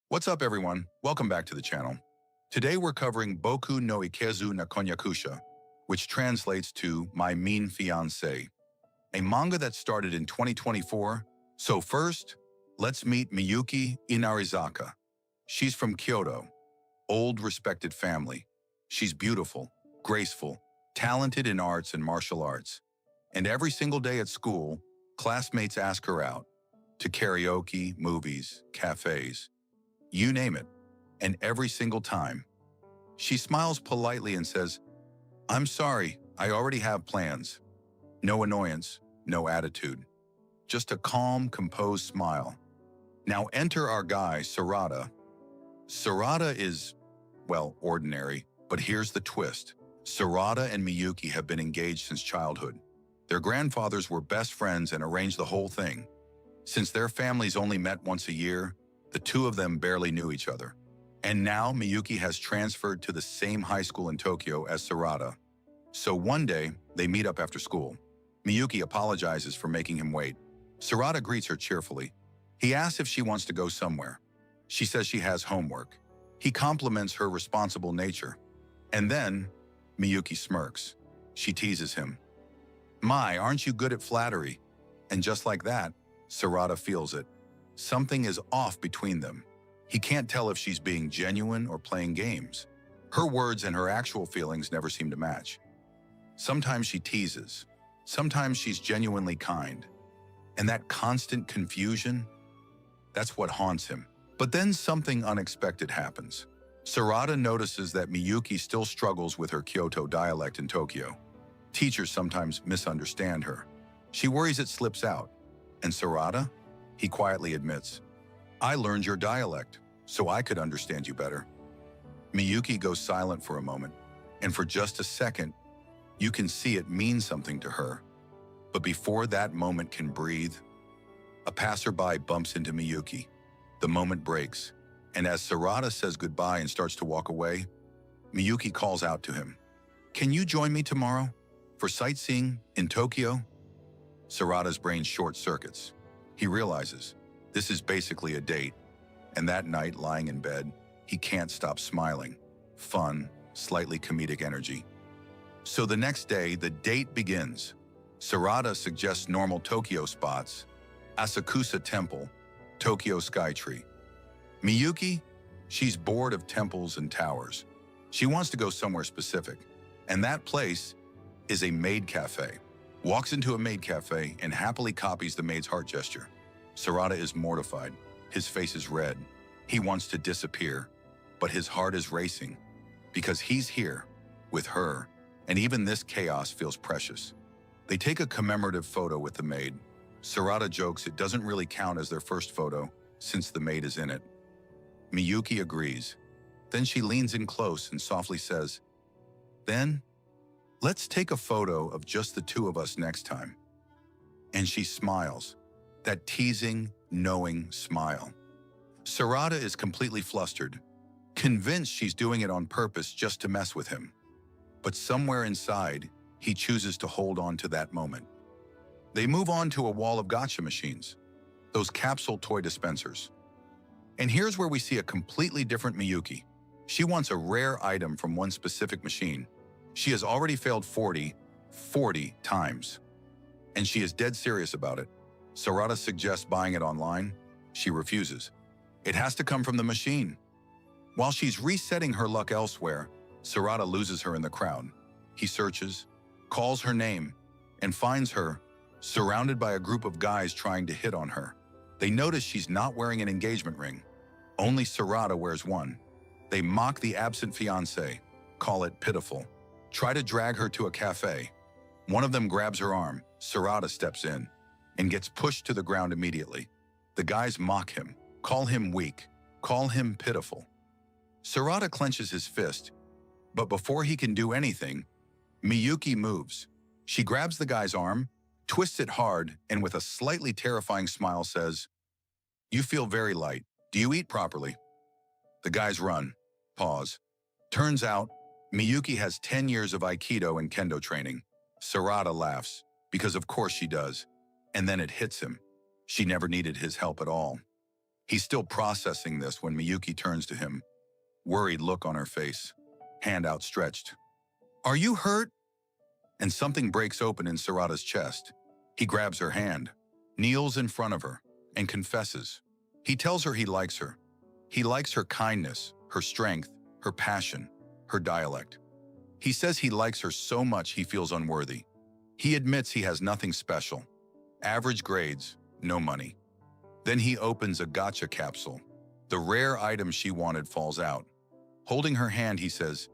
What's up, everyone? Welcome back to the channel. Today we're covering Boku no Ikezu na Konyakusha, which translates to My Mean Fiancé, a manga that started in 2024. So first, let's meet Miyuki Inarizaka. She's from Kyoto, old respected family. She's beautiful, graceful, talented in arts and martial arts. And every single day at school, classmates ask her out to karaoke, movies, cafes. You name it, and every single time. She smiles politely and says, "I'm sorry, I already have plans." No annoyance, no attitude. Just a calm, composed smile. Now enter our guy, Sarada. Sarada is, well, ordinary, but here's the twist. Sarada and Miyuki have been engaged since childhood. Their grandfathers were best friends and arranged the whole thing. Since their families only met once a year, the two of them barely knew each other. And now Miyuki has transferred to the same high school in Tokyo as Sarada. So one day, they meet up after school. Miyuki apologizes for making him wait. Sarada greets her cheerfully. He asks if she wants to go somewhere. She says she has homework. He compliments her responsible nature. And then, Miyuki smirks. She teases him. "My, aren't you good at flattery?" And just like that, Sarada feels it. Something is off between them. He can't tell if she's being genuine or playing games. Her words and her actual feelings never seem to match. Sometimes she teases. Sometimes she's genuinely kind. And that constant confusion, that's what haunts him. But then something unexpected happens. Sarada notices that Miyuki still struggles with her Kyoto dialect in Tokyo. Teachers sometimes misunderstand her. She worries it slips out. And Sarada? He quietly admits, "I learned your dialect, so I could understand you better." Miyuki goes silent for a moment, and for just a second, you can see it means something to her. But before that moment can breathe, a passerby bumps into Miyuki. The moment breaks, and as Sarada says goodbye and starts to walk away, Miyuki calls out to him, "Can you join me tomorrow for sightseeing in Tokyo?" Sarada's brain short circuits. He realizes this is basically a date, and that night, lying in bed, he can't stop smiling. Fun, slightly comedic energy. So the next day, the date begins. Sarada suggests normal Tokyo spots, Asakusa Temple, Tokyo Skytree. Miyuki, she's bored of temples and towers. She wants to go somewhere specific, and that place is a maid cafe. Walks into a maid cafe and happily copies the maid's heart gesture. Sarada is mortified. His face is red. He wants to disappear, but his heart is racing because he's here with her, and even this chaos feels precious. They take a commemorative photo with the maid. Sarada jokes it doesn't really count as their first photo since the maid is in it. Miyuki agrees. Then she leans in close and softly says, "Then, let's take a photo of just the two of us next time." And she smiles, that teasing, knowing smile. Sarada is completely flustered, convinced she's doing it on purpose just to mess with him. But somewhere inside, he chooses to hold on to that moment. They move on to a wall of gacha machines, those capsule toy dispensers. And here's where we see a completely different Miyuki. She wants a rare item from one specific machine. She has already failed 40 times. And she is dead serious about it. Sarada suggests buying it online. She refuses. It has to come from the machine. While she's resetting her luck elsewhere, Sarada loses her in the crowd. He searches, calls her name, and finds her surrounded by a group of guys trying to hit on her. They notice she's not wearing an engagement ring. Only Sarada wears one. They mock the absent fiancé, call it pitiful. Try to drag her to a cafe. One of them grabs her arm. Sarada steps in and gets pushed to the ground immediately. The guys mock him, call him weak, call him pitiful. Sarada clenches his fist, but before he can do anything, Miyuki moves. She grabs the guy's arm, twists it hard, and with a slightly terrifying smile says, "You feel very light. Do you eat properly?" The guys run. Pause. Turns out, Miyuki has 10 years of Aikido and Kendo training. Sarada laughs, because of course she does. And then it hits him. She never needed his help at all. He's still processing this when Miyuki turns to him, worried look on her face, hand outstretched. "Are you hurt?" And something breaks open in Sarada's chest. He grabs her hand, kneels in front of her, and confesses. He tells her he likes her. He likes her kindness, her strength, her passion, her dialect. He says he likes her so much he feels unworthy. He admits he has nothing special. Average grades, no money. Then he opens a gacha capsule. The rare item she wanted falls out. Holding her hand, he says,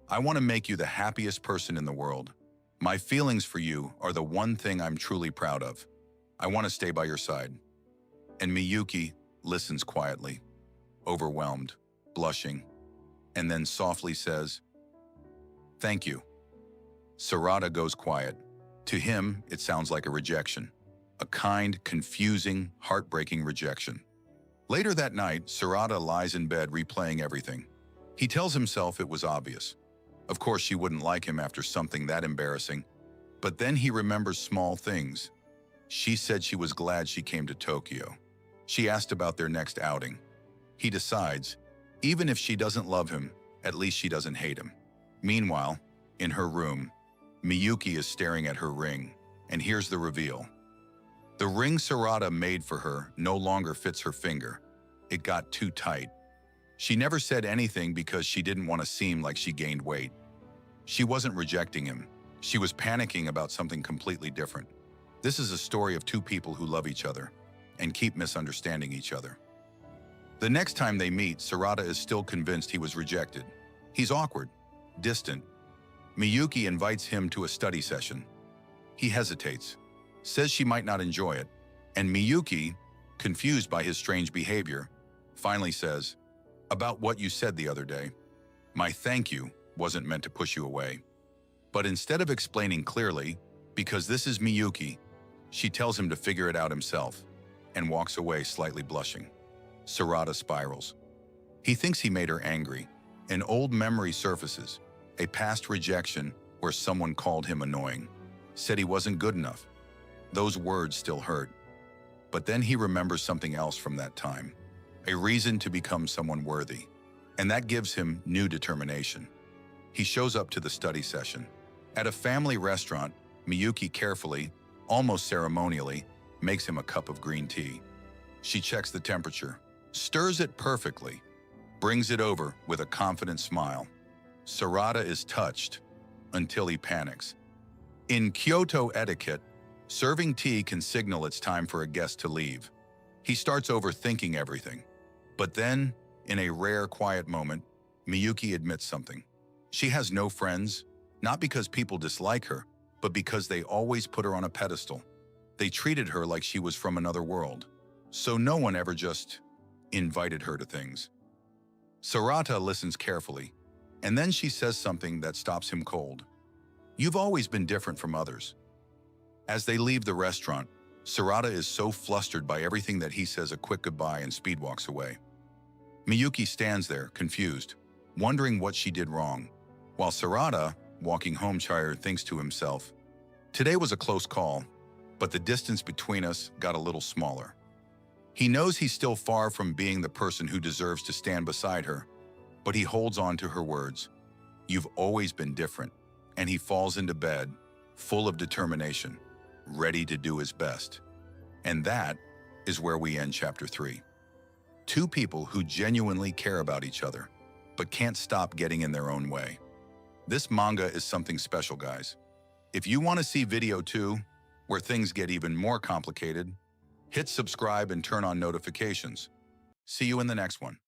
"I want to make you the happiest person in the world. My feelings for you are the one thing I'm truly proud of. I want to stay by your side." And Miyuki listens quietly, overwhelmed, blushing, and then softly says, "Thank you." Sarada goes quiet. To him, it sounds like a rejection. A kind, confusing, heartbreaking rejection. Later that night, Sarada lies in bed replaying everything. He tells himself it was obvious. Of course, she wouldn't like him after something that embarrassing. But then he remembers small things. She said she was glad she came to Tokyo. She asked about their next outing. He decides, even if she doesn't love him, at least she doesn't hate him. Meanwhile, in her room, Miyuki is staring at her ring, and here's the reveal. The ring Sarada made for her no longer fits her finger. It got too tight. She never said anything because she didn't want to seem like she gained weight. She wasn't rejecting him. She was panicking about something completely different. This is a story of two people who love each other and keep misunderstanding each other. The next time they meet, Sarada is still convinced he was rejected. He's awkward, distant. Miyuki invites him to a study session. He hesitates, says she might not enjoy it, and Miyuki, confused by his strange behavior, finally says, "About what you said the other day. My thank you wasn't meant to push you away." But instead of explaining clearly, because this is Miyuki, she tells him to figure it out himself and walks away slightly blushing. Sarada spirals. He thinks he made her angry. An old memory surfaces, a past rejection where someone called him annoying, said he wasn't good enough. Those words still hurt. But then he remembers something else from that time, a reason to become someone worthy, and that gives him new determination. He shows up to the study session. At a family restaurant, Miyuki carefully, almost ceremonially, makes him a cup of green tea. She checks the temperature, stirs it perfectly, brings it over with a confident smile. Sarada is touched until he panics. In Kyoto etiquette, serving tea can signal it's time for a guest to leave. He starts overthinking everything. But then, in a rare quiet moment, Miyuki admits something. She has no friends, not because people dislike her, but because they always put her on a pedestal. They treated her like she was from another world. So no one ever just invited her to things. Sarada listens carefully, and then she says something that stops him cold. "You've always been different from others." As they leave the restaurant, Sarada is so flustered by everything that he says a quick goodbye and speed walks away. Miyuki stands there, confused, wondering what she did wrong, while Sarada, walking home tired, thinks to himself, "Today was a close call, but the distance between us got a little smaller." He knows he's still far from being the person who deserves to stand beside her, but he holds on to her words. "You've always been different," and he falls into bed, full of determination, ready to do his best. And that is where we end Chapter 3. Two people who genuinely care about each other, but can't stop getting in their own way. This manga is something special, guys. If you want to see video 2, where things get even more complicated, hit subscribe and turn on notifications. See you in the next one.